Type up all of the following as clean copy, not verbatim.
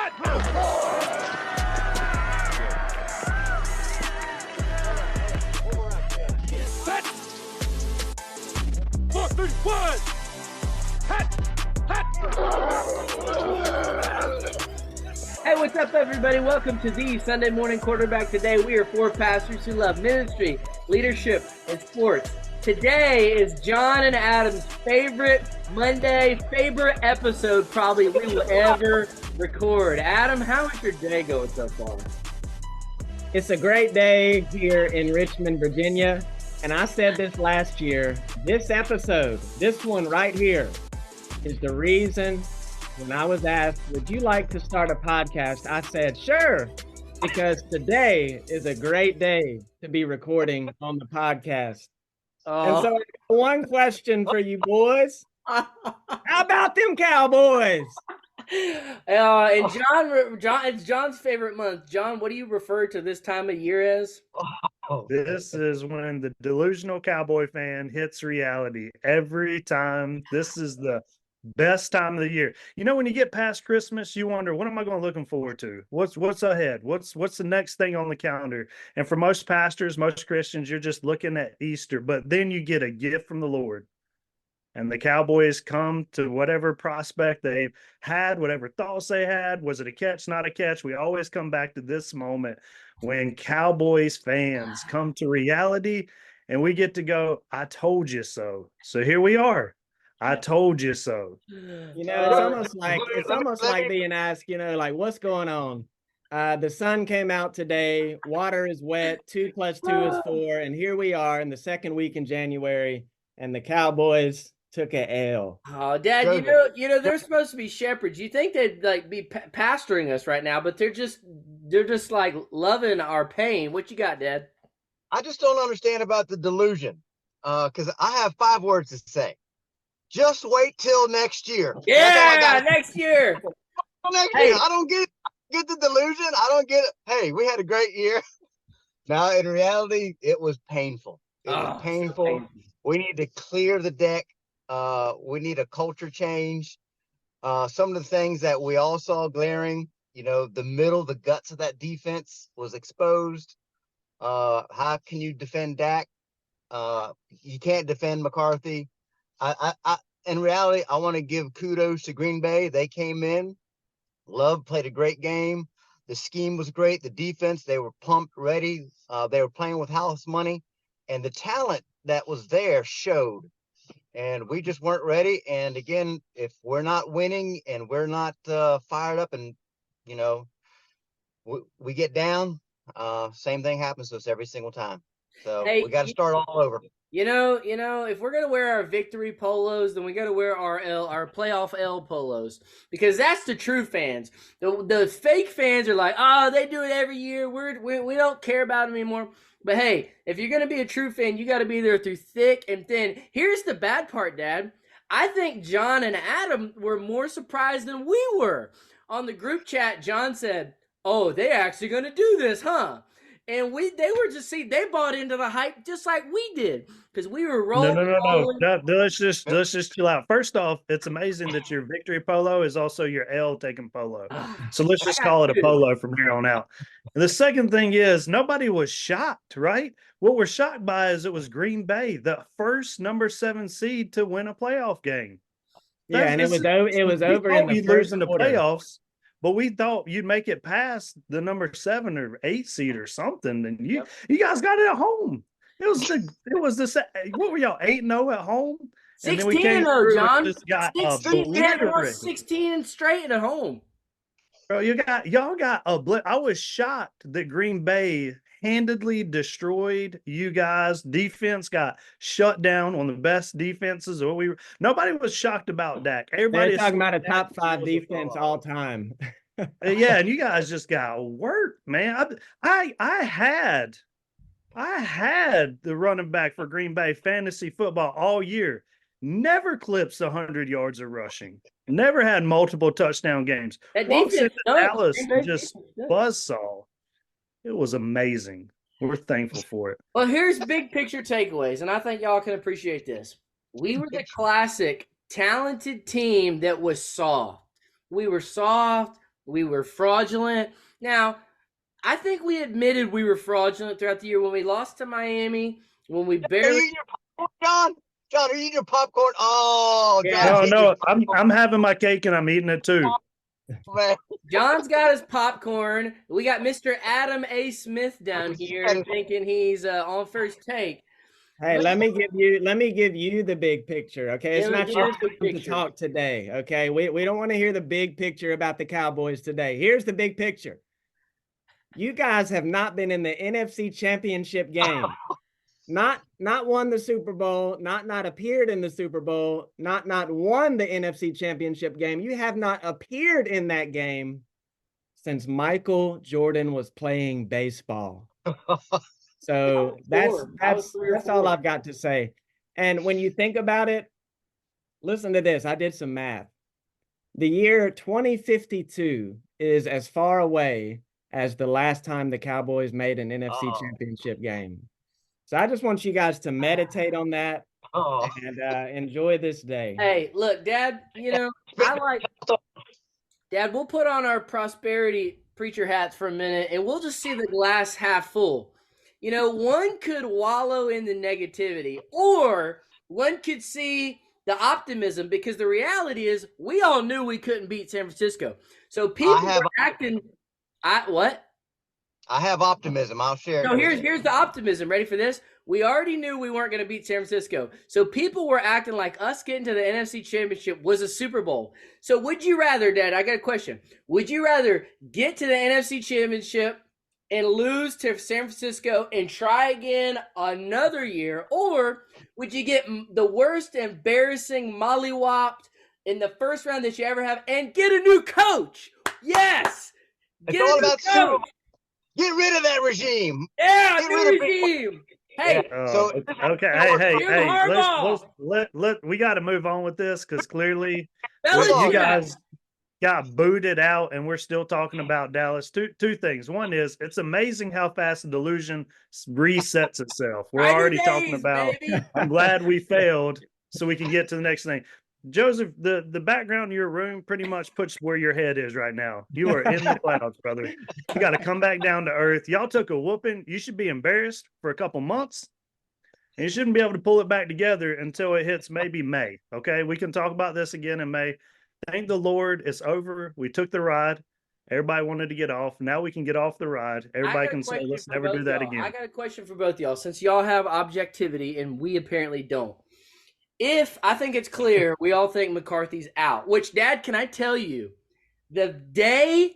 Hey, what's up, everybody? Welcome to the Sunday Morning Quarterback. Today, we are four pastors who love ministry, leadership, and sports. Today is John and Adam's favorite Monday, favorite episode probably we will ever record. Adam, how is your day going so far? It's a great day here in Richmond, Virginia. And I said this last year, this episode, this one right here, is the reason when I was asked, would you like to start a podcast? I said, sure, because today is a great day to be recording on the podcast. And so one question for you boys. How about them Cowboys? And John, it's John's favorite month. John, what do you refer to this time of year as? This is when the delusional Cowboy fan hits reality every time. This is the best time of the year. You know, when you get past Christmas, you wonder, what am I going to looking forward to? What's ahead? What's the next thing on the calendar? And for most pastors, most Christians, you're just looking at Easter, but then you get a gift from the Lord. And the Cowboys come to whatever prospect they've had, whatever thoughts they had. Was it a catch, not a catch? We always come back to this moment when Cowboys fans come to reality and we get to go, I told you so. So here we are. I told you so. You know, it's almost like being asked, you know, like, what's going on? The sun came out today. Water is wet. 2 + 2 is 4. And here we are in the second week in January, and the Cowboys took a L. Oh, Dad, you know, they're supposed to be shepherds. You think they'd like be pastoring us right now, but they're just like loving our pain. What you got, Dad? I just don't understand about the delusion. Because I have 5 words to say. Just wait till next year. Yeah, next year. Next year. I don't get the delusion. I don't get it. Hey, we had a great year. Now, in reality, it was painful. It was painful. So painful. We need to clear the deck. We need a culture change. Some of the things that we all saw glaring, you know, the guts of that defense was exposed. How can you defend Dak? You can't defend McCarthy. In reality, I want to give kudos to Green Bay. They came in. Love played a great game. The scheme was great. The defense, they were pumped, ready. They were playing with house money. And the talent that was there showed. And we just weren't ready. And again, if we're not winning and we're not fired up and, you know, we get down, same thing happens to us every single time. So we got to start all over. You know, if we're gonna wear our victory polos, then we gotta wear our playoff L polos, because that's the true fans. The fake fans are like, oh, they do it every year. We don't care about them anymore. But hey, if you're gonna be a true fan, you got to be there through thick and thin. Here's the bad part, Dad. I think John and Adam were more surprised than we were. On the group chat, John said, "Oh, they actually gonna do this, huh?" And they bought into the hype just like we did, because we were rolling. No. Let's just chill out. First off, it's amazing that your victory polo is also your L taking polo. So let's just call it a polo from here on out. And the second thing is, nobody was shocked, right? What we're shocked by is it was Green Bay, the first number 7 seed to win a playoff game. Yeah, and it was over in the first quarter. Playoffs. But we thought you'd make it past the number 7 or 8 seed or something, and you guys got it at home. It was the what were y'all 8-0 at home? 16-0, John. 16 16 straight at home. Bro, y'all got a blip. I was shocked that Green Bay handedly destroyed you guys. Defense got shut down, one of the best defenses. Nobody was shocked about Dak. Everybody talking about a top 5 defense all time. Yeah, and you guys just got worked, man. I had the running back for Green Bay fantasy football all year. Never clips 100 yards of rushing. Never had multiple touchdown games. Walks into Dallas just buzzsaw. It was amazing. We're thankful for it. Well, here's big picture takeaways, and I think y'all can appreciate this. We were the classic talented team that was soft. We were soft. We were fraudulent. Now, I think we admitted we were fraudulent throughout the year when we lost to Miami, when we Are you barely. eating your popcorn, John? John, are you eating your popcorn? Oh, Yeah. No, I'm having my cake and I'm eating it too. man. John's got his popcorn. We got Mr. Adam A. Smith down here thinking he's on first take. Hey, let me give you the big picture, okay? It's not your time to talk today, okay? We don't want to hear the big picture about the Cowboys today. Here's the big picture. You guys have not been in the NFC Championship game. Not won the Super Bowl, not appeared in the Super Bowl, not won the NFC Championship game. You have not appeared in that game since Michael Jordan was playing baseball. So that's all I've got to say. And when you think about it, listen to this. I did some math. The year 2052 is as far away as the last time the Cowboys made an NFC Championship game. So I just want you guys to meditate on that and enjoy this day. Hey, look, Dad, Dad, we'll put on our prosperity preacher hats for a minute and we'll just see the glass half full. One could wallow in the negativity or one could see the optimism because the reality is we all knew we couldn't beat San Francisco. So people were acting. What? I have optimism. I'll share. So here's the optimism. Ready for this? We already knew we weren't going to beat San Francisco. So people were acting like us getting to the NFC Championship was a Super Bowl. So would you rather, Dad, I got a question. Would you rather get to the NFC Championship and lose to San Francisco and try again another year? Or would you get the worst embarrassing mollywopped in the first round that you ever have and get a new coach? Yes! It's all about coach. Get rid of that regime. Yeah, new regime. Hey, let's we got to move on with this because clearly you guys got booted out and we're still talking about Dallas. Two things. One is it's amazing how fast the delusion resets itself. We're already talking about I'm glad we failed so we can get to the next thing. Joseph, the background in your room pretty much puts where your head is right now. You are in the clouds, brother. You got to come back down to earth. Y'all took a whooping. You should be embarrassed for a couple months. And you shouldn't be able to pull it back together until it hits maybe May. Okay, we can talk about this again in May. Thank the Lord, it's over. We took the ride. Everybody wanted to get off. Now we can get off the ride. Everybody can say, let's never do that again. I got a question for both y'all. Since y'all have objectivity and we apparently don't. If I think it's clear, we all think McCarthy's out, which, Dad, can I tell you, the day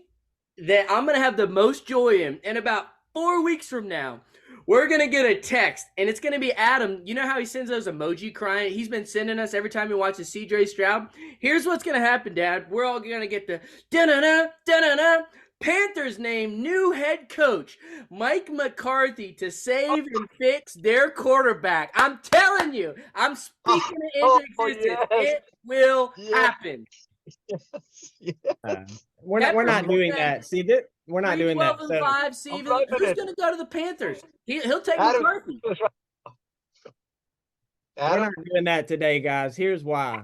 that I'm going to have the most joy in about 4 weeks from now, we're going to get a text, and it's going to be Adam. You know how he sends those emoji crying? He's been sending us every time he watches C.J. Stroud. Here's what's going to happen, Dad. We're all going to get the da-na-na, da-na-na. Panthers named new head coach Mike McCarthy to save and fix their quarterback. I'm telling you, I'm speaking it into existence. Yes. It will happen. We're not doing that. See, we're not doing that. 12-5, Steven. Who's going to go to the Panthers? He'll take McCarthy. We're not doing that today, guys. Here's why.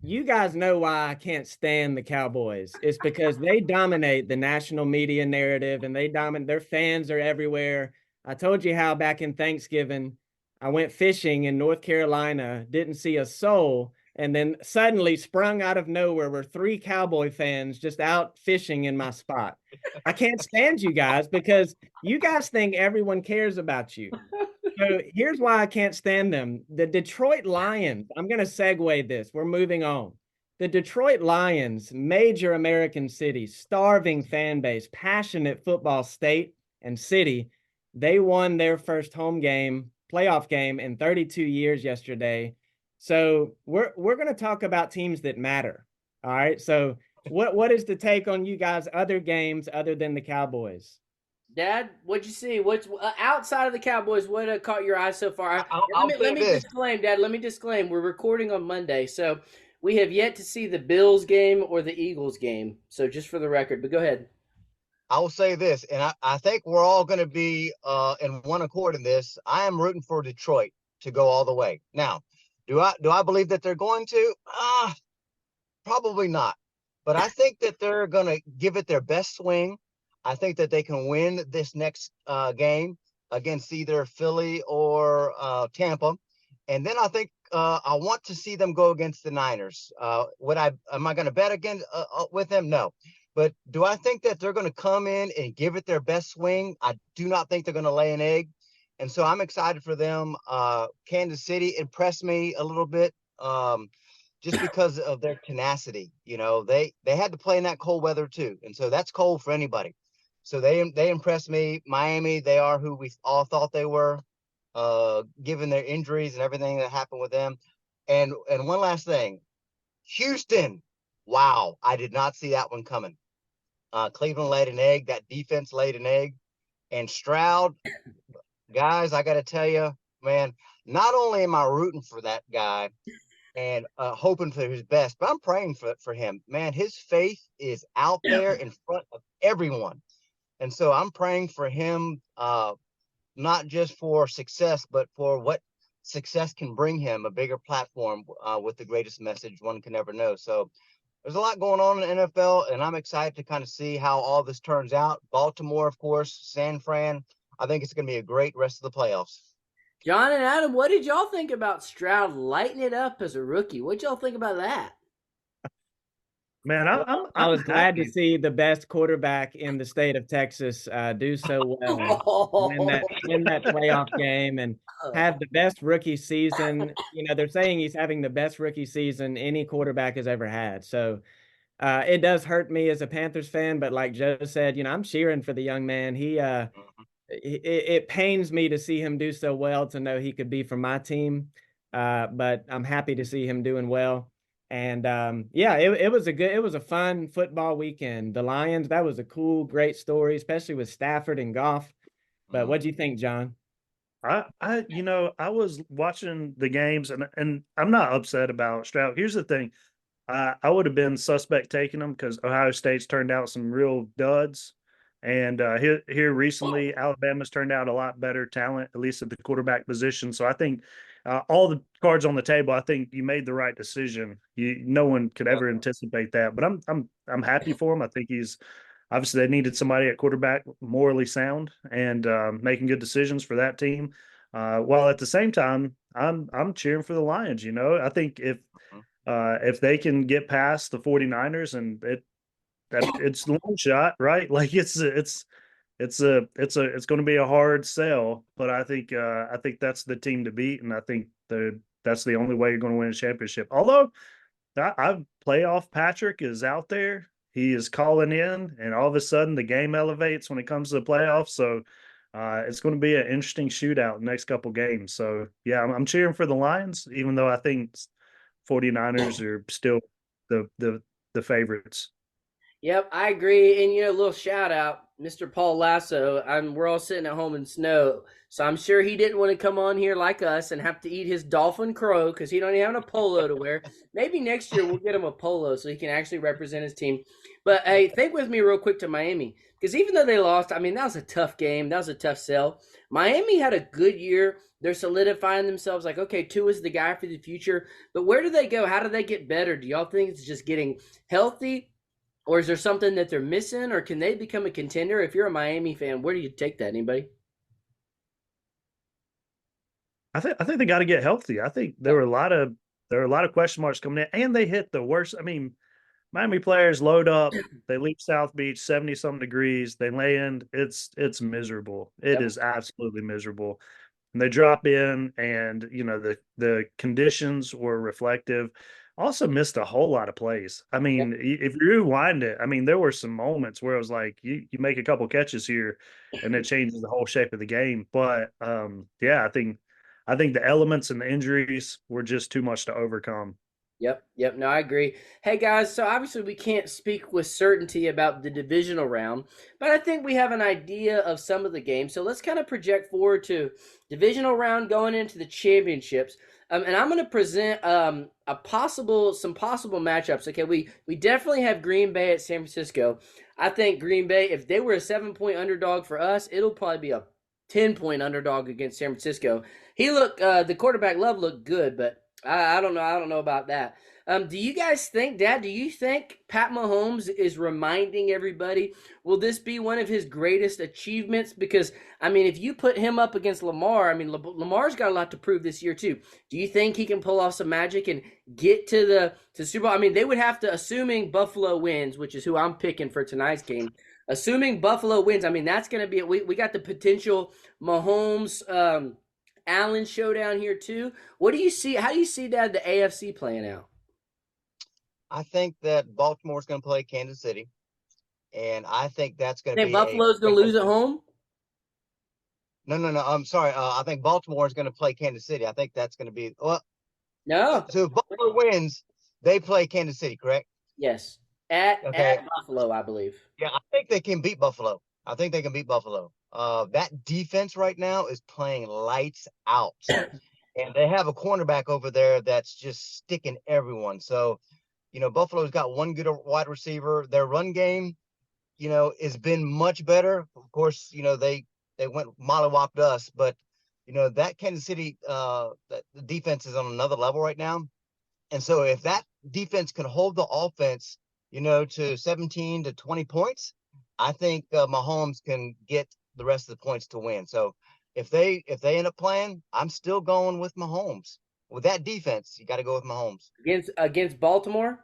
You guys know why I can't stand the Cowboys. It's because they dominate the national media narrative and their fans are everywhere. I told you how back in Thanksgiving, I went fishing in North Carolina, didn't see a soul, and then suddenly sprung out of nowhere were 3 Cowboy fans just out fishing in my spot. I can't stand you guys because you guys think everyone cares about you. So here's why I can't stand them. The Detroit Lions, I'm going to segue this. We're moving on. The Detroit Lions, major American city, starving fan base, passionate football state and city. They won their first home game, playoff game in 32 years yesterday. So we're going to talk about teams that matter. All right. So what is the take on you guys' other games other than the Cowboys? Dad, what'd you see? What's outside of the Cowboys? What caught your eye so far? Let me disclaim, Dad. Let me disclaim. We're recording on Monday, so we have yet to see the Bills game or the Eagles game. So just for the record, but go ahead. I will say this, and I think we're all going to be in one accord in this. I am rooting for Detroit to go all the way. Now, do I believe that they're going to? Probably not. but I think that they're going to give it their best swing. I think that they can win this next game against either Philly or Tampa. And then I think I want to see them go against the Niners. Am I going to bet again with them? No. But do I think that they're going to come in and give it their best swing? I do not think they're going to lay an egg. And so I'm excited for them. Kansas City impressed me a little bit just because of their tenacity. You know, they had to play in that cold weather too. And so that's cold for anybody. So they impressed me. Miami, they are who we all thought they were, given their injuries and everything that happened with them. And one last thing, Houston. Wow, I did not see that one coming. Cleveland laid an egg. That defense laid an egg. And Stroud, guys, I got to tell you, man, not only am I rooting for that guy and hoping for his best, but I'm praying for him. Man, his faith is out there in front of everyone. And so I'm praying for him, not just for success, but for what success can bring him, a bigger platform with the greatest message one can ever know. So there's a lot going on in the NFL, and I'm excited to kind of see how all this turns out. Baltimore, of course, San Fran. I think it's going to be a great rest of the playoffs. John and Adam, what did y'all think about Stroud lighting it up as a rookie? What y'all think about that? Man, I was glad to see the best quarterback in the state of Texas do so well, win that playoff game, and have the best rookie season. You know, they're saying he's having the best rookie season any quarterback has ever had. So it does hurt me as a Panthers fan, but like Joe said, you know, I'm cheering for the young man. It pains me to see him do so well, to know he could be from my team, but I'm happy to see him doing well. And it was a fun football weekend. The Lions, that was a cool, great story, especially with Stafford and Goff. But what do you think, John? I was watching the games, and I'm not upset about Stroud. Here's the thing. I would have been suspect taking them because Ohio State's turned out some real duds. And here recently, Alabama's turned out a lot better talent, at least at the quarterback position. So I think all the cards on the table, I think you made the right decision. No one could ever anticipate that, but I'm happy for him. I think he's obviously they needed somebody at quarterback morally sound and making good decisions for that team. While at the same time, I'm cheering for the Lions. You know, I think if they can get past the 49ers, and it's a long shot, right? Like it's going to be a hard sell, but I think that's the team to beat, and I think that's the only way you're going to win a championship. Although playoff Patrick is out there, he is calling in, and all of a sudden the game elevates when it comes to the playoffs. So it's going to be an interesting shootout next couple games. So yeah, I'm cheering for the Lions, even though I think 49ers are still the favorites. Yep, I agree. And, a little shout out, Mr. Paul Lasso. We're all sitting at home in snow, so I'm sure he didn't want to come on here like us and have to eat his dolphin crow because he don't even have a polo to wear. Maybe next year we'll get him a polo so he can actually represent his team. But, hey, think with me real quick to Miami, because even though they lost, I mean, that was a tough game. That was a tough sell. Miami had a good year. They're solidifying themselves like, okay, Tua is the guy for the future. But where do they go? How do they get better? Do y'all think it's just getting healthy? Or is there something that they're missing, or can they become a contender? If you're a Miami fan, where do you take that? Anybody? I think they got to get healthy. I think there were a lot of question marks coming in, and they hit the worst. I mean, Miami players load up, they leave South Beach, 70-some degrees, they land. It's miserable. It is absolutely miserable. And they drop in, and the conditions were reflective. Also missed a whole lot of plays. I mean, if you rewind it, I mean, there were some moments where it was like you make a couple catches here, and it changes the whole shape of the game. But I think the elements and the injuries were just too much to overcome. Yep. No, I agree. Hey, guys, so obviously we can't speak with certainty about the divisional round, but I think we have an idea of some of the games. So let's kind of project forward to divisional round going into the championships. And I'm going to present some possible matchups. Okay, we definitely have Green Bay at San Francisco. I think Green Bay, if they were a 7-point underdog for us, it'll probably be a 10-point underdog against San Francisco. The quarterback Love looked good, but I don't know about that. Do you guys think, Dad, do you think Pat Mahomes is reminding everybody, will this be one of his greatest achievements? Because, I mean, if you put him up against Lamar, I mean, Lamar's got a lot to prove this year, too. Do you think he can pull off some magic and get to Super Bowl? I mean, they would have to, assuming Buffalo wins, which is who I'm picking for tonight's game, assuming Buffalo wins, I mean, that's going to be, we got the potential Mahomes, Allen showdown here, too. What do you see? How do you see, Dad, the AFC playing out? I think that Baltimore's going to play Kansas City, and I think that's going to Think be Buffalo's going to lose at home? No. I'm sorry. I think Baltimore is going to play Kansas City. I think that's going to be No. So if Baltimore wins, they play Kansas City, correct? Yes. At Buffalo, I believe. Yeah, I think they can beat Buffalo. That defense right now is playing lights out, and they have a cornerback over there that's just sticking everyone. So, Buffalo's got one good wide receiver. Their run game, has been much better. Of course, they went mollywopped us, but that Kansas City the defense is on another level right now. And so if that defense can hold the offense, to 17 to 20 points, I think Mahomes can get the rest of the points to win. So if they end up playing, I'm still going with Mahomes. With that defense, you got to go with Mahomes. Against Baltimore?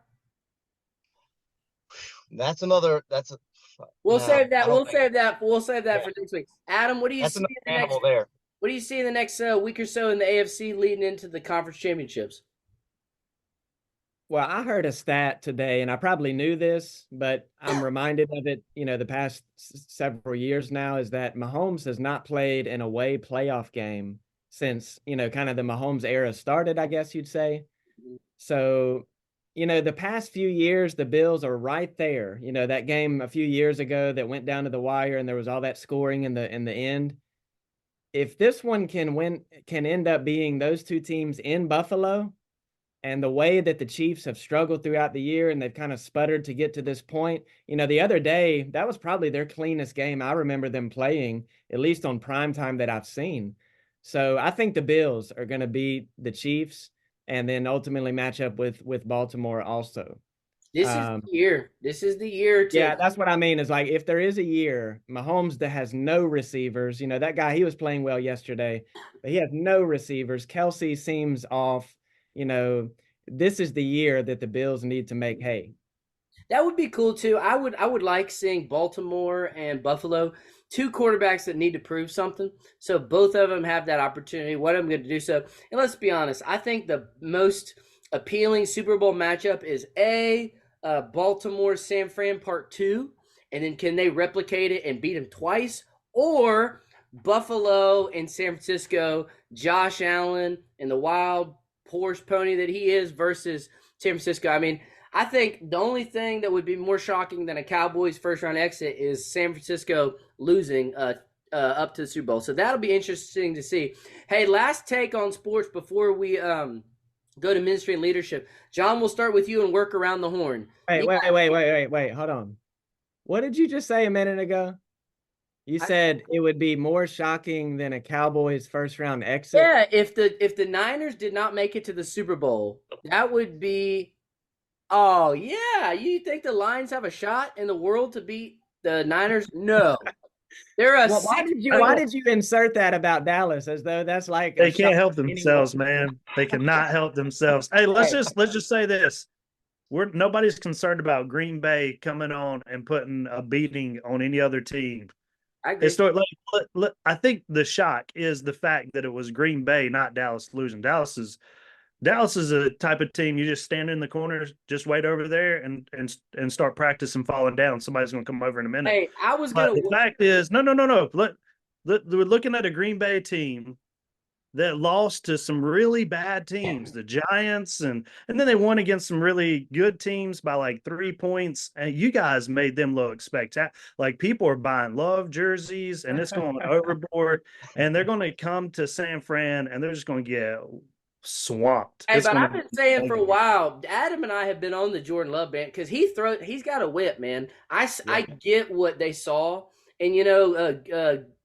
We'll save that for next week. Adam, what do you see what do you see in the next week or so in the AFC leading into the conference championships? Well, I heard a stat today, and I probably knew this, but I'm reminded of it, the past several years now, is that Mahomes has not played an away playoff game since, kind of the Mahomes era started, I guess you'd say. So, the past few years, the Bills are right there. That game a few years ago that went down to the wire and there was all that scoring in the end. If this one can end up being those two teams in Buffalo, and the way that the Chiefs have struggled throughout the year and they've kind of sputtered to get to this point, the other day, that was probably their cleanest game I remember them playing, at least on prime time that I've seen. So I think the Bills are going to beat the Chiefs and then ultimately match up with Baltimore also. This is the year. This is the year. Yeah, that's what I mean. Is like, if there is a year, Mahomes that has no receivers, that guy, he was playing well yesterday, but he has no receivers. Kelsey seems off. This is the year that the Bills need to make hay. That would be cool too. I would like seeing Baltimore and Buffalo, two quarterbacks that need to prove something. So both of them have that opportunity. What I'm going to do so, and let's be honest, I think the most appealing Super Bowl matchup is Baltimore San Fran Part 2, and then can they replicate it and beat them twice, or Buffalo and San Francisco, Josh Allen and the wild horse pony that he is versus San Francisco. I mean, I think the only thing that would be more shocking than a Cowboys first round exit is San Francisco losing up to the Super Bowl. So that'll be interesting to see. Hey, last take on sports before we go to ministry and leadership. John, we'll start with you and work around the horn. Wait, hold on. What did you just say a minute ago? You said it would be more shocking than a Cowboys first round exit. Yeah, if the Niners did not make it to the Super Bowl, that would be. Oh yeah, you think the Lions have a shot in the world to beat the Niners? No, they're a. Well, why did you insert that about Dallas as though that's like they can't help themselves, man? They cannot help themselves. Hey, let's just say this: nobody's concerned about Green Bay coming on and putting a beating on any other team. I think the shock is the fact that it was Green Bay, not Dallas, losing. Dallas is a type of team you just stand in the corner, just wait over there and start practicing falling down. Somebody's going to come over in a minute. Hey, The fact is, no. We're looking at a Green Bay team that lost to some really bad teams, the Giants, and then they won against some really good teams by like 3 points. And you guys made them look spectacular. Like, people are buying Love jerseys, and it's going overboard. And they're going to come to San Fran, and they're just going to get swamped. Hey, but I've been saying for a while, Adam and I have been on the Jordan Love band because he's got a whip, man. I get what they saw, and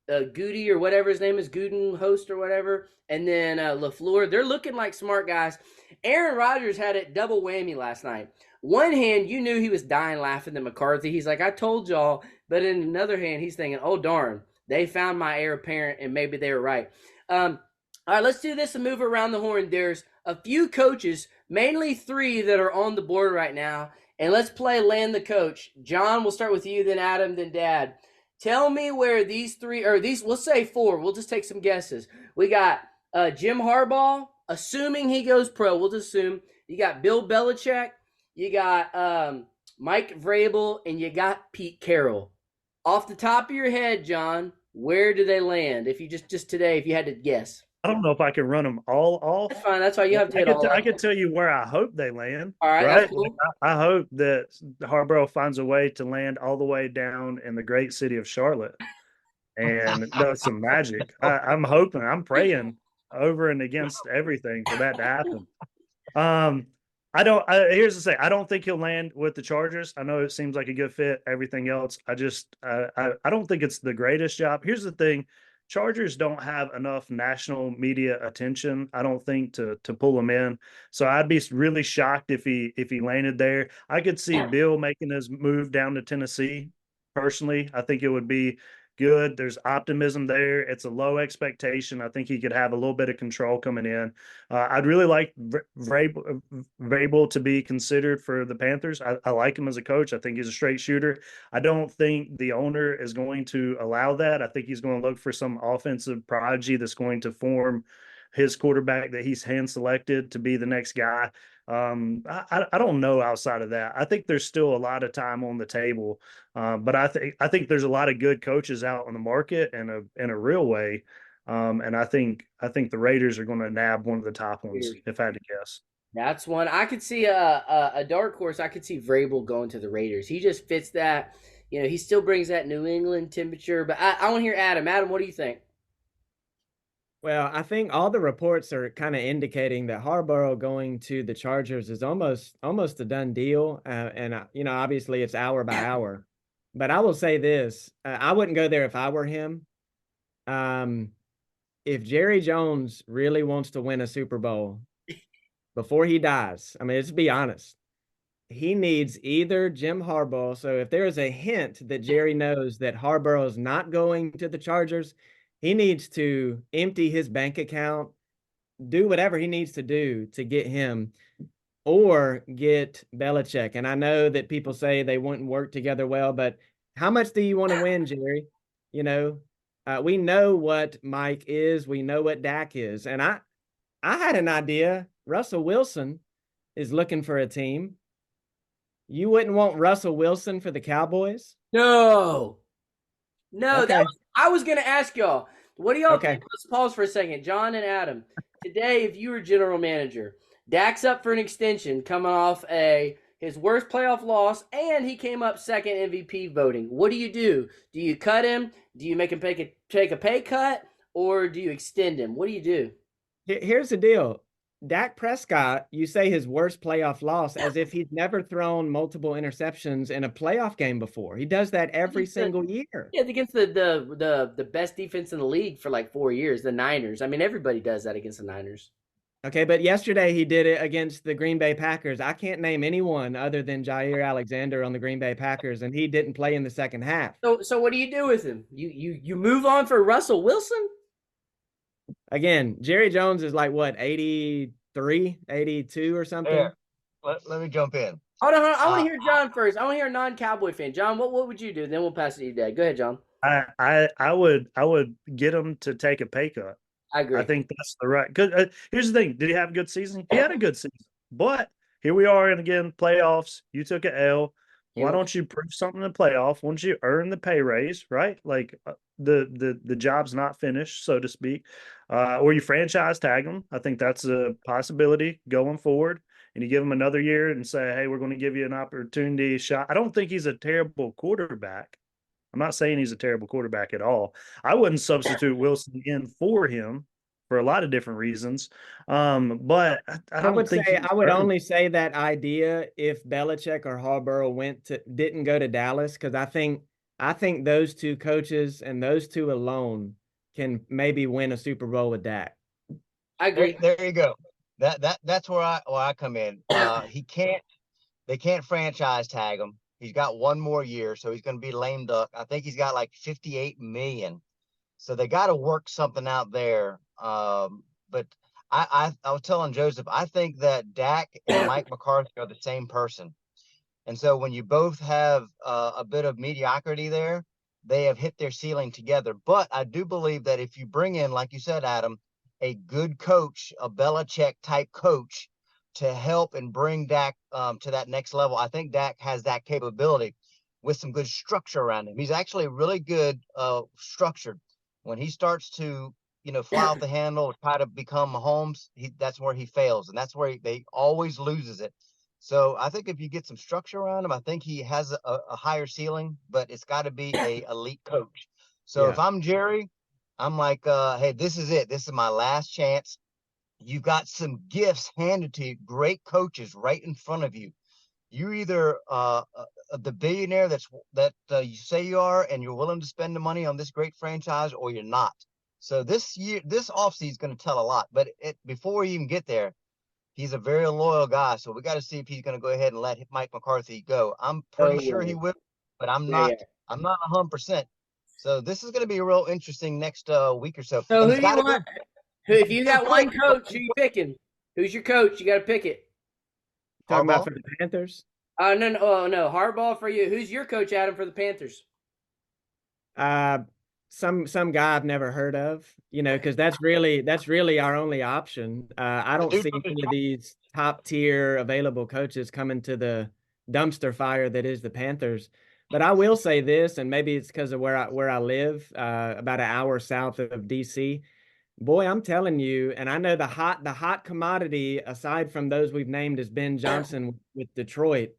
Goody or whatever his name is, Gooden host or whatever, and then LaFleur. They're looking like smart guys. Aaron Rodgers had it double whammy last night. One hand, you knew he was dying laughing at McCarthy. He's like, I told y'all. But in another hand, he's thinking, oh, darn, they found my heir apparent, and maybe they were right. All right, let's do this and move around the horn. There's a few coaches, mainly 3 that are on the board right now. And let's play Land the Coach. John, we'll start with you, then Adam, then Dad. Tell me where these 3, or these, we'll say 4. We'll just take some guesses. We got Jim Harbaugh, assuming he goes pro. We'll just assume. You got Bill Belichick. You got Mike Vrabel, and you got Pete Carroll. Off the top of your head, John, where do they land? If you just today, if you had to guess. I don't know if I can run them all off. That's fine. That's why you have to hit all. I can tell you where I hope they land. All right, right? That's cool. I hope that Harbaugh finds a way to land all the way down in the great city of Charlotte and does some magic. I'm hoping, I'm praying over and against everything for that to happen. Here's the say, I don't think he'll land with the Chargers. I know it seems like a good fit, everything else. I don't think it's the greatest job. Here's the thing. Chargers don't have enough national media attention, I don't think, to pull them in. So I'd be really shocked if he landed there. I could see Bill making his move down to Tennessee. Personally, I think it would be good. There's optimism there. It's a low expectation. I think he could have a little bit of control coming in. I'd really like Vrabel to be considered for the Panthers. I like him as a coach. I think he's a straight shooter. I don't think the owner is going to allow that. I think he's going to look for some offensive prodigy that's going to form his quarterback that he's hand selected to be the next guy. I don't know outside of that. I think there's still a lot of time on the table, but I think there's a lot of good coaches out on the market in a real way, and I think the Raiders are going to nab one of the top ones if I had to guess. That's one I could see a dark horse. I could see Vrabel going to the Raiders. He just fits that. You know, he still brings that New England temperature. But I want to hear Adam. Adam, what do you think? Well, I think all the reports are kind of indicating that Harbaugh going to the Chargers is almost a done deal. Obviously it's hour by hour. But I will say this: I wouldn't go there if I were him. If Jerry Jones really wants to win a Super Bowl before he dies, I mean, let's be honest, he needs either Jim Harbaugh. So if there is a hint that Jerry knows that Harbaugh is not going to the Chargers, he needs to empty his bank account, do whatever he needs to do to get him, or get Belichick. And I know that people say they wouldn't work together well, but how much do you want to win, Jerry? You know, we know what Mike is. We know what Dak is. And I had an idea. Russell Wilson is looking for a team. You wouldn't want Russell Wilson for the Cowboys? No. Okay. I was going to ask y'all, what do y'all think? Okay. Let's pause for a second. John and Adam, today, if you were general manager, Dak's up for an extension coming off his worst playoff loss, and he came up second MVP voting. What do you do? Do you cut him? Do you make him take a pay cut? Or do you extend him? What do you do? Here's the deal. Dak Prescott, you say his worst playoff loss as if he's never thrown multiple interceptions in a playoff game before. He does that every single year. Yeah, against the best defense in the league for like 4 years, the Niners. I mean, everybody does that against the Niners. Okay, but yesterday he did it against the Green Bay Packers. I can't name anyone other than Jair Alexander on the Green Bay Packers, and he didn't play in the second half. So what do you do with him? You move on for Russell Wilson? Again, Jerry Jones is like, what, 83, 82 or something? Here, let me jump in. Hold on. I want to hear John first. I want to hear a non-Cowboy fan. John, what would you do? Then we'll pass it to you, Dad. Go ahead, John. I would get him to take a pay cut. I agree. I think that's the right. Cause here's the thing: did he have a good season? He had a good season, but here we are, and again, playoffs. You took an L. Why don't you prove something in the playoff? Why don't you earn the pay raise? Right, like the job's not finished, so to speak, or you franchise tag him. I think that's a possibility going forward. And you give him another year and say, hey, we're going to give you an opportunity shot. I don't think he's a terrible quarterback. I'm not saying he's a terrible quarterback at all. I wouldn't substitute Wilson in for him for a lot of different reasons. But I would only say that idea if Belichick or Harbaugh didn't go to Dallas, because I think I think those two coaches and those two alone can maybe win a Super Bowl with Dak. I agree. There you go. That's where I come in. They can't franchise tag him. He's got one more year, so he's going to be lame duck. I think he's got like 58 million. So they got to work something out there. But I was telling Joseph, I think that Dak and Mike McCarthy are the same person. And so when you both have a bit of mediocrity there, they have hit their ceiling together. But I do believe that if you bring in, like you said, Adam, a good coach, a Belichick type coach to help and bring Dak to that next level, I think Dak has that capability with some good structure around him. He's actually really good structured. When he starts to, fly off the handle, try to become Mahomes, that's where he fails. And that's where they always loses it. So I think if you get some structure around him, I think he has a higher ceiling, but it's got to be a elite coach. So if I'm Jerry, I'm like, hey, this is it. This is my last chance. You've got some gifts handed to you, great coaches right in front of you. You're either the billionaire that you say you are, and you're willing to spend the money on this great franchise, or you're not. So this offseason is going to tell a lot. But before we even get there, he's a very loyal guy. So we got to see if he's going to go ahead and let Mike McCarthy go. I'm pretty sure he will, but I'm not 100%. So this is going to be real interesting next week or so. So who do you want? If you got one coach, who you picking? Who's your coach? You got to pick it. Talking about for the Panthers? No. Harbaugh for you. Who's your coach, Adam, for the Panthers? Some guy I've never heard of, because that's really our only option. I don't see any of these top tier available coaches coming to the dumpster fire that is the Panthers. But I will say this, and maybe it's because of where I live, about an hour south of DC. Boy, I'm telling you, and I know the hot commodity, aside from those we've named, is Ben Johnson with Detroit.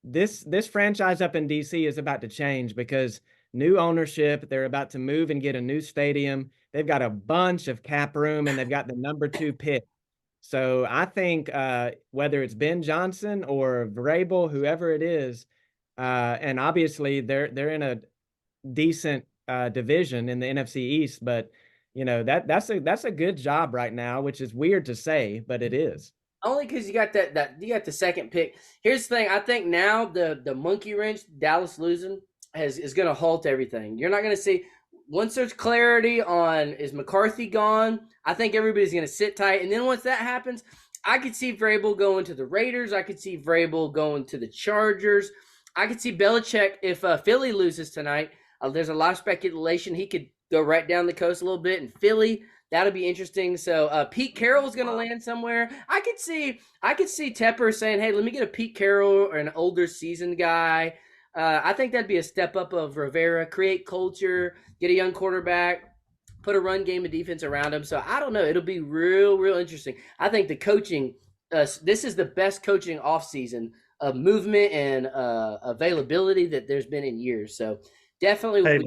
This franchise up in DC is about to change because new ownership, they're about to move and get a new stadium. They've got a bunch of cap room, and they've got the number 2 pick. So I think whether it's Ben Johnson or Vrabel, whoever it is, and obviously they're in a decent division in the NFC East, but that's a good job right now, which is weird to say, but it is. Only because you got you got the second pick. Here's the thing: I think now the monkey wrench Dallas losing is going to halt everything. You're not going to see once there's clarity on is McCarthy gone. I think everybody's going to sit tight, and then once that happens, I could see Vrabel going to the Raiders. I could see Vrabel going to the Chargers. I could see Belichick if Philly loses tonight. There's a lot of speculation he could go right down the coast a little bit in Philly. That'll be interesting. So Pete Carroll's going to land somewhere. I could see Tepper saying, "Hey, let me get a Pete Carroll or an older seasoned guy." I think that'd be a step up of Rivera. Create culture, get a young quarterback, put a run game and defense around him. So I don't know. It'll be real interesting. I think the coaching. This is the best coaching offseason of movement and availability that there's been in years. So. Definitely. Hey,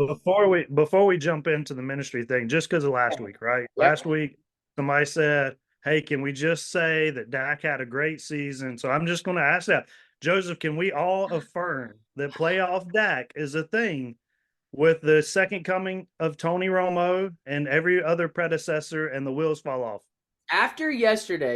before we jump into the ministry thing, just because of last week, right? Yep. Last week, somebody said, "Hey, can we just say that Dak had a great season?" So I'm just going to ask that, Joseph. Can we all affirm that playoff Dak is a thing with the second coming of Tony Romo and every other predecessor, and the wheels fall off?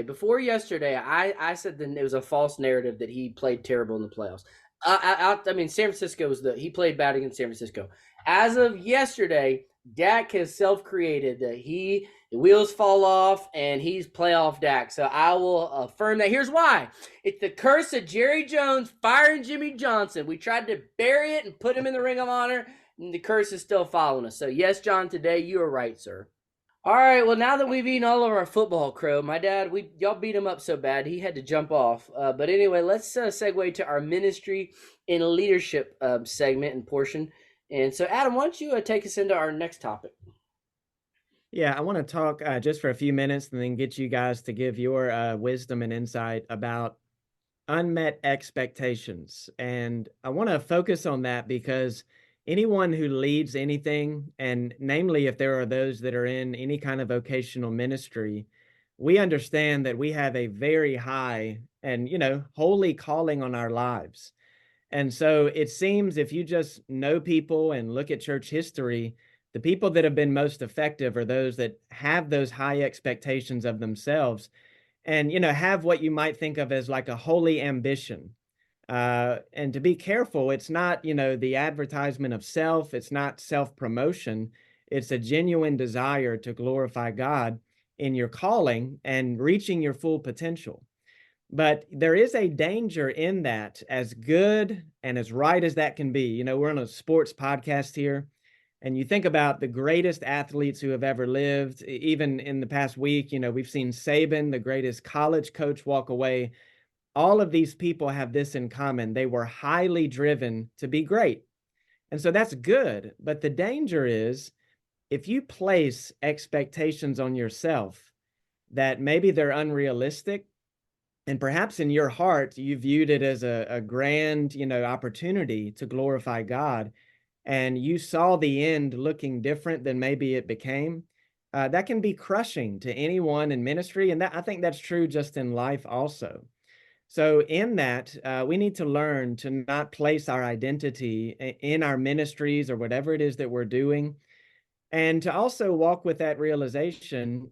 Before yesterday, I said that it was a false narrative that he played terrible in the playoffs. I mean, San Francisco he played bad against San Francisco. As of yesterday, Dak has self-created that the wheels fall off and he's playoff Dak. So I will affirm that. Here's why. It's the curse of Jerry Jones firing Jimmy Johnson. We tried to bury it and put him in the Ring of Honor, and the curse is still following us. So yes, John, today you are right, sir. All right, well, now that we've eaten all of our football crow, my dad, y'all beat him up so bad, he had to jump off. But anyway, let's segue to our ministry and leadership segment and portion. And so, Adam, why don't you take us into our next topic? Yeah, I want to talk just for a few minutes and then get you guys to give your wisdom and insight about unmet expectations. And I want to focus on that because anyone who leads anything, and namely if there are those that are in any kind of vocational ministry, we understand that we have a very high and, holy calling on our lives. And so it seems if you just know people and look at church history, the people that have been most effective are those that have those high expectations of themselves and, have what you might think of as like a holy ambition. And to be careful, it's not, the advertisement of self, it's not self-promotion. It's a genuine desire to glorify God in your calling and reaching your full potential. But there is a danger in that, as good and as right as that can be. We're on a sports podcast here, and you think about the greatest athletes who have ever lived. Even in the past week, we've seen Saban, the greatest college coach, walk away. All of these people have this in common. They were highly driven to be great. And so that's good. But the danger is if you place expectations on yourself that maybe they're unrealistic, and perhaps in your heart, you viewed it as a grand, opportunity to glorify God, and you saw the end looking different than maybe it became, that can be crushing to anyone in ministry. And I think that's true just in life also. So in that, we need to learn to not place our identity in our ministries or whatever it is that we're doing, and to also walk with that realization,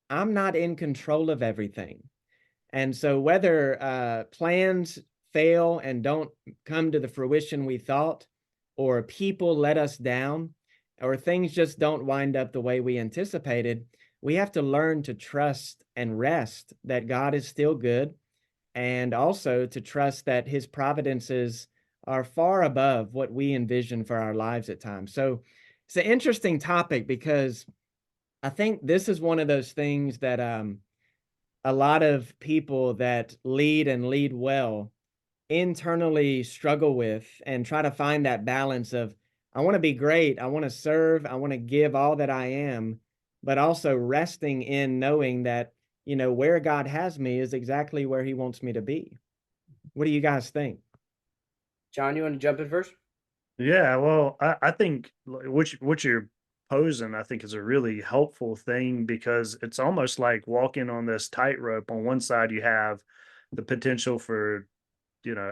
I'm not in control of everything. And so whether plans fail and don't come to the fruition we thought, or people let us down, or things just don't wind up the way we anticipated, we have to learn to trust and rest that God is still good, and also to trust that his providences are far above what we envision for our lives at times. So it's an interesting topic because I think this is one of those things that a lot of people that lead and lead well internally struggle with and try to find that balance of, I want to be great, I want to serve, I want to give all that I am, but also resting in knowing that, where God has me is exactly where he wants me to be. What do you guys think? John, you want to jump in first? Yeah, well, I think what you're posing, I think, is a really helpful thing because it's almost like walking on this tightrope. On one side, you have the potential for,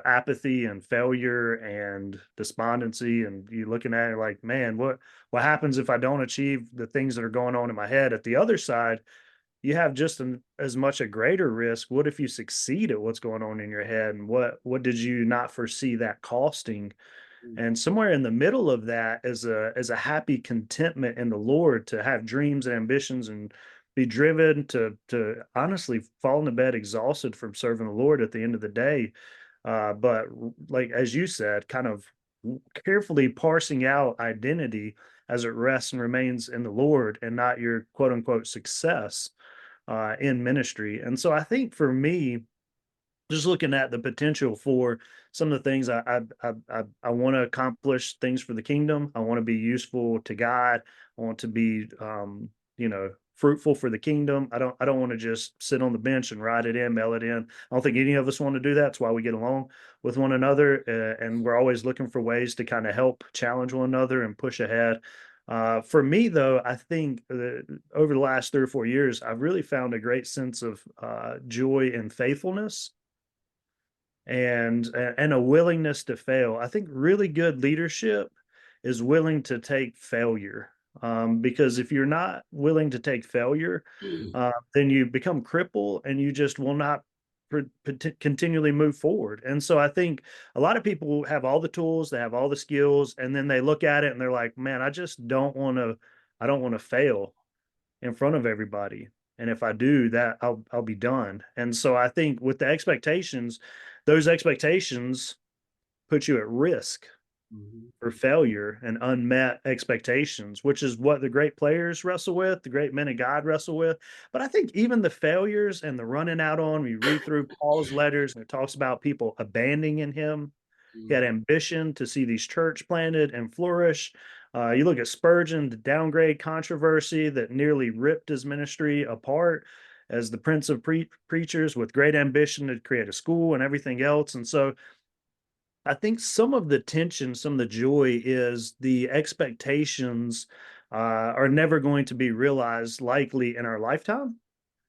apathy and failure and despondency, and you looking at it like, man, what happens if I don't achieve the things that are going on in my head? At the other side, you have just as much a greater risk. What if you succeed at what's going on in your head, and what did you not foresee that costing? And somewhere in the middle of that is a happy contentment in the Lord to have dreams and ambitions and be driven to honestly fall into bed exhausted from serving the Lord at the end of the day. But like as you said, kind of carefully parsing out identity as it rests and remains in the Lord and not your quote unquote success in ministry. And so I think for me, just looking at the potential for some of the things I want to accomplish, things for the kingdom. I want to be useful to God. I want to be fruitful for the kingdom. I don't want to just sit on the bench and write it in, mail it in. I don't think any of us want to do that. That's why we get along with one another, and we're always looking for ways to kind of help challenge one another and push ahead. For me, though, I think over the last 3 or 4 years, I've really found a great sense of joy and faithfulness and a willingness to fail. I think really good leadership is willing to take failure, because if you're not willing to take failure, then you become crippled and you just will not continually move forward. And so I think a lot of people have all the tools, they have all the skills, and then they look at it and they're like, man, I don't want to fail in front of everybody. And if I do that, I'll be done. And so I think with the expectations, those expectations put you at risk for failure and unmet expectations, which is what the great players wrestle with, the great men of God wrestle with. But I think even the failures and the running out on, we read through Paul's letters and it talks about people abandoning him. He had ambition to see these church planted and flourish. You look at Spurgeon, the downgrade controversy that nearly ripped his ministry apart as the prince of preachers with great ambition to create a school and everything else. And so I think some of the tension, some of the joy is the expectations are never going to be realized likely in our lifetime.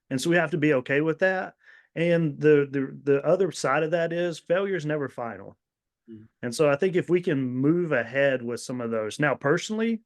And so we have to be okay with that. And the other side of that is failure is never final. And so I think if we can move ahead with some of those now, personally,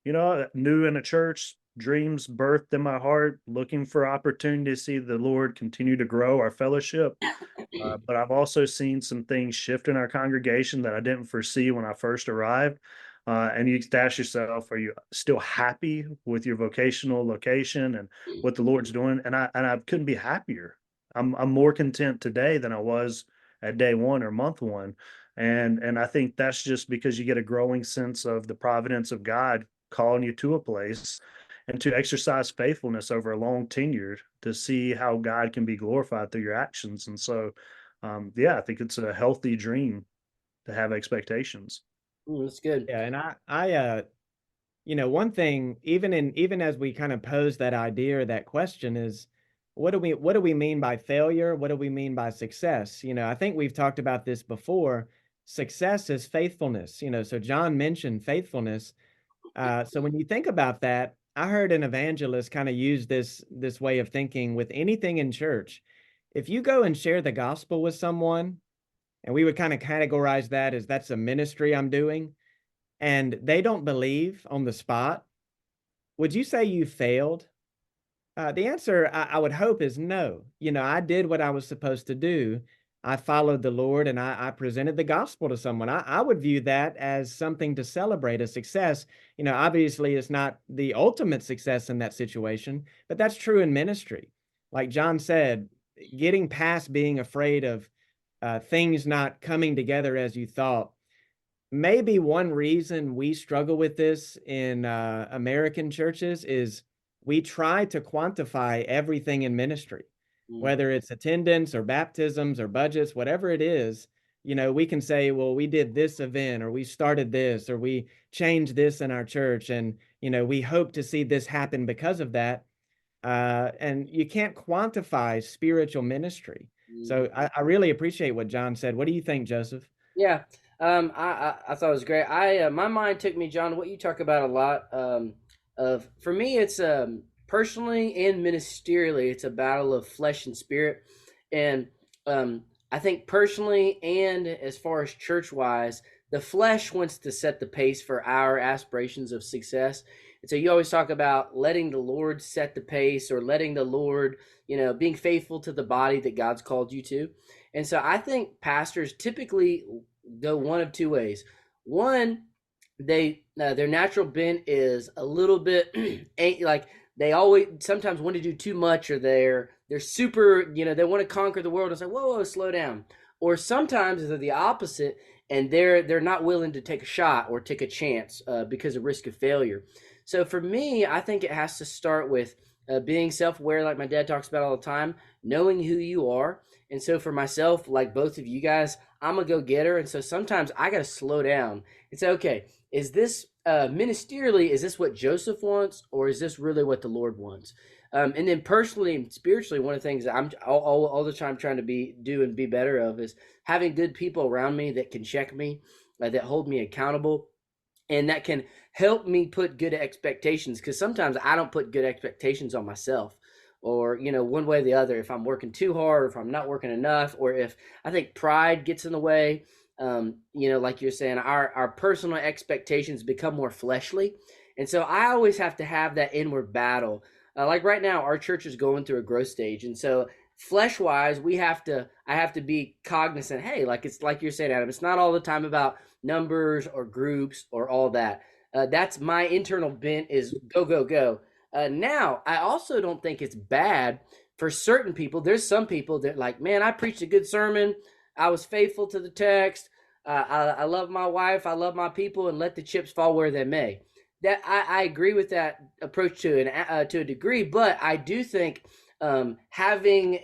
new in a church, dreams birthed in my heart, looking for opportunity to see the Lord continue to grow our fellowship. But I've also seen some things shift in our congregation that I didn't foresee when I first arrived. And you ask yourself, are you still happy with your vocational location and what the Lord's doing? And I couldn't be happier. I'm more content today than I was at day one or month one. And I think that's just because you get a growing sense of the providence of God calling you to a place and to exercise faithfulness over a long tenure to see how God can be glorified through your actions. And so, yeah, I think it's a healthy dream to have expectations. That's good. Yeah, and one thing, even as we kind of pose that idea or that question is, what do we mean by failure? What do we mean by success? I think we've talked about this before. Success is faithfulness. So John mentioned faithfulness. So when you think about that, I heard an evangelist kind of use this way of thinking with anything in church. If you go and share the gospel with someone, and we would kind of categorize that as that's a ministry I'm doing, and they don't believe on the spot, would you say you failed? The answer I would hope is no. I did what I was supposed to do. I followed the Lord and I presented the gospel to someone. I would view that as something to celebrate, a success. Obviously, it's not the ultimate success in that situation, but that's true in ministry. Like John said, getting past being afraid of things not coming together as you thought. Maybe one reason we struggle with this in American churches is we try to quantify everything in ministry, whether it's attendance or baptisms or budgets, whatever it is. We can say, well, we did this event or we started this or we changed this in our church. And, we hope to see this happen because of that. And you can't quantify spiritual ministry. So I really appreciate what John said. What do you think, Joseph? Yeah. I thought it was great. My mind took me, John, what you talk about a lot. For me, it's personally and ministerially, it's a battle of flesh and spirit. And I think personally and as far as church wise, the flesh wants to set the pace for our aspirations of success. And so you always talk about letting the Lord set the pace or letting the Lord, being faithful to the body that God's called you to. And so I think pastors typically go one of two ways. One, they their natural bent is a little bit like they always sometimes want to do too much, or they're super, they want to conquer the world and say, whoa, slow down. Or sometimes they're the opposite, and they're not willing to take a shot or take a chance because of risk of failure. So for me, I think it has to start with being self-aware, like my dad talks about all the time, knowing who you are. And so for myself, like both of you guys, I'm a go-getter. And so sometimes I got to slow down and say, okay, is this ministerially, is this what Joseph wants, or is this really what the Lord wants? And then personally and spiritually, one of the things that I'm all the time trying to do and be better of is having good people around me that can check me, that hold me accountable, and that can help me put good expectations. Because sometimes I don't put good expectations on myself, or one way or the other, if I'm working too hard, or if I'm not working enough, or if I think pride gets in the way. Like you're saying, our personal expectations become more fleshly. And so I always have to have that inward battle. Like right now, our church is going through a growth stage. And so flesh wise, I have to be cognizant. Hey, like it's like you're saying, Adam, it's not all the time about numbers or groups or all that. That's my internal bent is go, go, go. Now, I also don't think it's bad for certain people. There's some people that like, man, I preached a good sermon. I was faithful to the text. I love my wife. I love my people, and let the chips fall where they may. That I agree with that approach to a degree, but I do think observing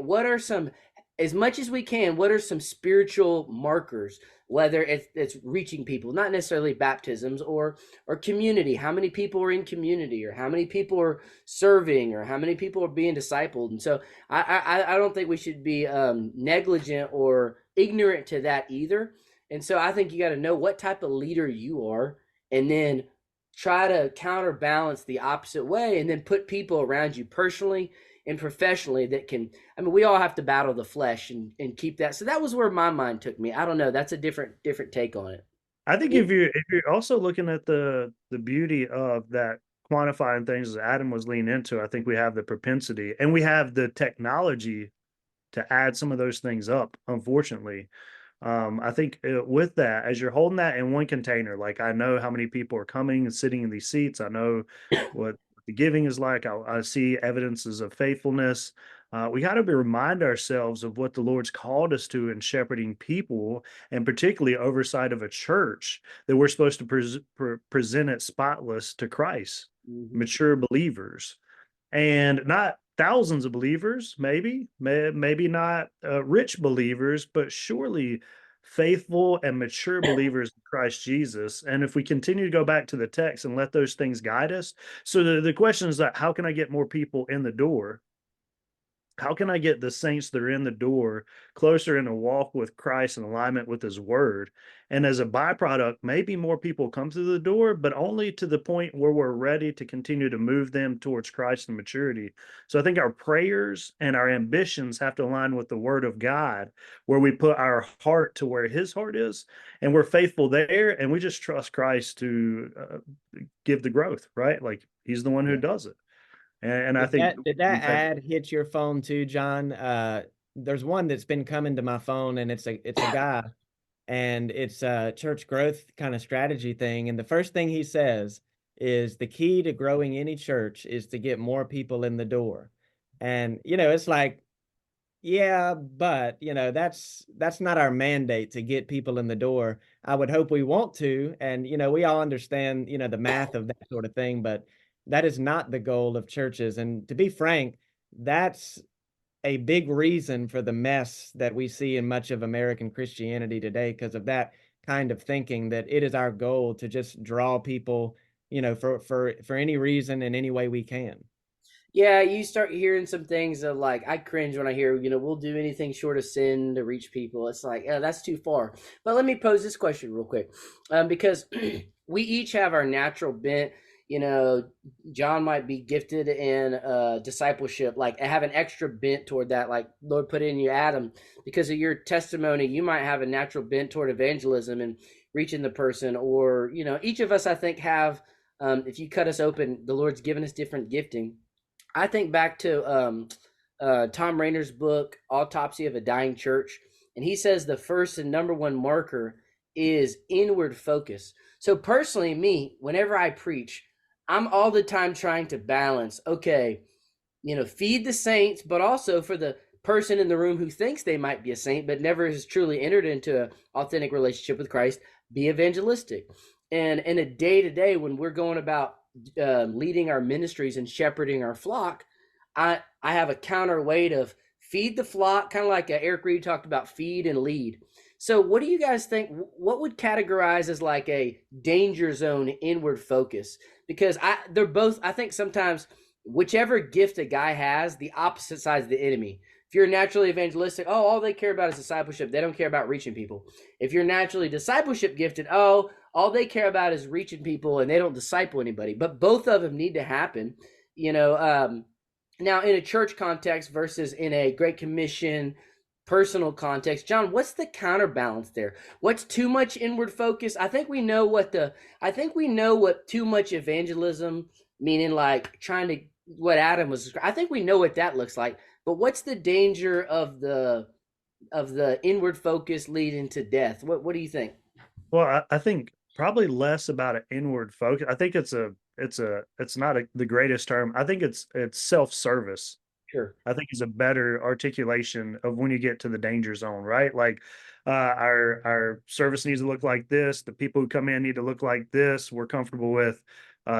what are some, as much as we can, what are some spiritual markers, whether it's reaching people, not necessarily baptisms or community. How many people are in community, or how many people are serving, or how many people are being discipled? And so I don't think we should be negligent or ignorant to that either. And so I think you got to know what type of leader you are, and then try to counterbalance the opposite way, and then put people around you personally and professionally that can, I mean, we all have to battle the flesh and keep that. So that was where my mind took me. I don't know. That's a different take on it. I think if you're also looking at the beauty of that quantifying things as Adam was leaning into, I think we have the propensity and we have the technology to add some of those things up, unfortunately. I think with that, as you're holding that in one container, like I know how many people are coming and sitting in these seats. I know what the giving is like. I see evidences of faithfulness. We got to remind ourselves of what the Lord's called us to in shepherding people, and particularly oversight of a church that we're supposed to present it spotless to Christ, mature believers, and not thousands of believers, maybe not rich believers, but surely faithful and mature believers in Christ Jesus. And if we continue to go back to the text and let those things guide us, so the question is that how can I get more people in the door? How can I get the saints that are in the door closer in a walk with Christ in alignment with his word? And as a byproduct, maybe more people come through the door, but only to the point where we're ready to continue to move them towards Christ and maturity. So I think our prayers and our ambitions have to align with the word of God, where we put our heart to where his heart is, and we're faithful there, and we just trust Christ to give the growth, right? Like he's the one who does it. And I think did that ad hit your phone too, John? There's one that's been coming to my phone, and it's a guy, and it's a church growth kind of strategy thing. And the first thing he says is the key to growing any church is to get more people in the door. And it's like, yeah, but that's not our mandate to get people in the door. I would hope we want to, and we all understand the math of that sort of thing, but that is not the goal of churches. And to be frank, that's a big reason for the mess that we see in much of American Christianity today, because of that kind of thinking, that it is our goal to just draw people, for any reason in any way we can. Yeah, you start hearing some things of like, I cringe when I hear, we'll do anything short of sin to reach people. It's like, oh, that's too far. But let me pose this question real quick, because we each have our natural bent. John might be gifted in discipleship, like have an extra bent toward that, like Lord put in you, Adam, because of your testimony. You might have a natural bent toward evangelism and reaching the person, or each of us, I think, have. If you cut us open, the Lord's given us different gifting. I think back to Tom Rainer's book, Autopsy of a Dying Church, and he says the first and number one marker is inward focus. So personally, me, whenever I preach, I'm all the time trying to balance, okay, feed the saints, but also for the person in the room who thinks they might be a saint, but never has truly entered into an authentic relationship with Christ, be evangelistic. And in a day-to-day, when we're going about leading our ministries and shepherding our flock, I have a counterweight of feed the flock, kind of like Eric Reed talked about, feed and lead. So what do you guys think? What would categorize as like a danger zone inward focus? Because they're both, I think sometimes whichever gift a guy has, the opposite side is the enemy. If you're naturally evangelistic, all they care about is discipleship. They don't care about reaching people. If you're naturally discipleship gifted, all they care about is reaching people and they don't disciple anybody. But both of them need to happen, now in a church context versus in a Great Commission personal context. John, what's the counterbalance there? What's too much inward focus? I think we know what too much evangelism, meaning like trying to, what Adam was, I think we know what that looks like. But what's the danger of the inward focus leading to death? What do you think? Well, I think probably less about an inward focus. I think it's not the greatest term. I think it's self-service. Sure. I think is a better articulation of when you get to the danger zone, right? Like our service needs to look like this. The people who come in need to look like this. We're comfortable with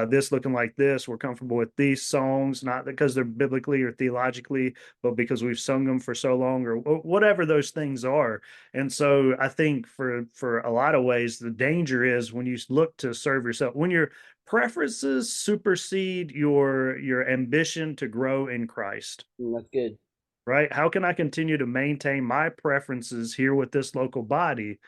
this looking like this. We're comfortable with these songs, not because they're biblically or theologically, but because we've sung them for so long, or whatever those things are. And so I think for a lot of ways, the danger is when you look to serve yourself, when your preferences supersede your ambition to grow in Christ. That's good. Right? How can I continue to maintain my preferences here with this local body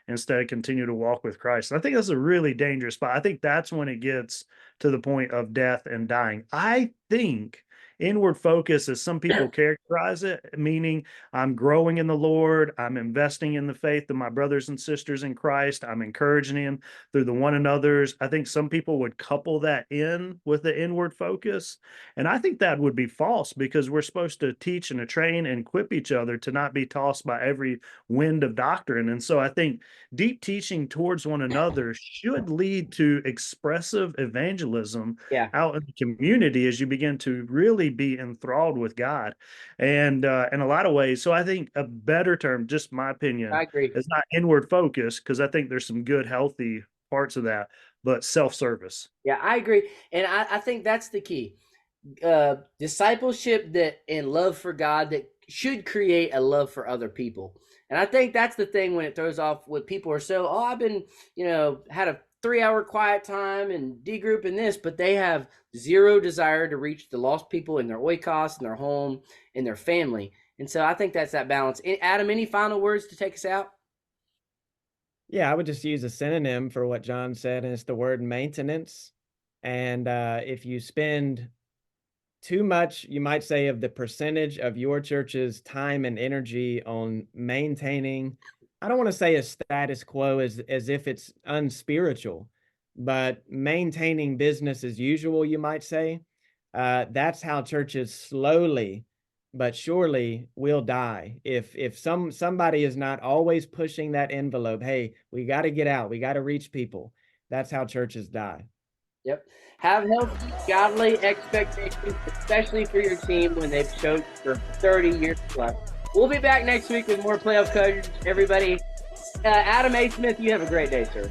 instead of continue to walk with Christ? And I think that's a really dangerous spot. I think that's when it gets to the point of death and dying. I think inward focus, as some people characterize it, meaning I'm growing in the Lord, I'm investing in the faith of my brothers and sisters in Christ, I'm encouraging them through the one another's. I think some people would couple that in with the inward focus. And I think that would be false, because we're supposed to teach and to train and equip each other to not be tossed by every wind of doctrine. And so I think deep teaching towards one another should lead to expressive evangelism out in the community as you begin to really be enthralled with God. And in a lot of ways, so I think a better term, just my opinion, I agree. is not inward focus, because I think there's some good, healthy parts of that, but self-service. Yeah, I agree. And I think that's the key. Discipleship that and love for God that should create a love for other people. And I think that's the thing when it throws off what people are so, I've been, had a 3-hour quiet time and D-group in this, but they have zero desire to reach the lost people in their oikos, in their home, in their family. And so I think that's that balance. Adam, any final words to take us out? Yeah, I would just use a synonym for what John said, and it's the word maintenance. And if you spend too much, you might say, of the percentage of your church's time and energy on maintaining, I don't want to say a status quo as if it's unspiritual, but maintaining business as usual, you might say, that's how churches slowly but surely will die. If somebody is not always pushing that envelope, hey, we got to get out, we got to reach people, that's how churches die. Yep. Have healthy, godly expectations, especially for your team when they've choked for 30 years plus. We'll be back next week with more playoff coverage. Everybody, Adam A. Smith, you have a great day, sir.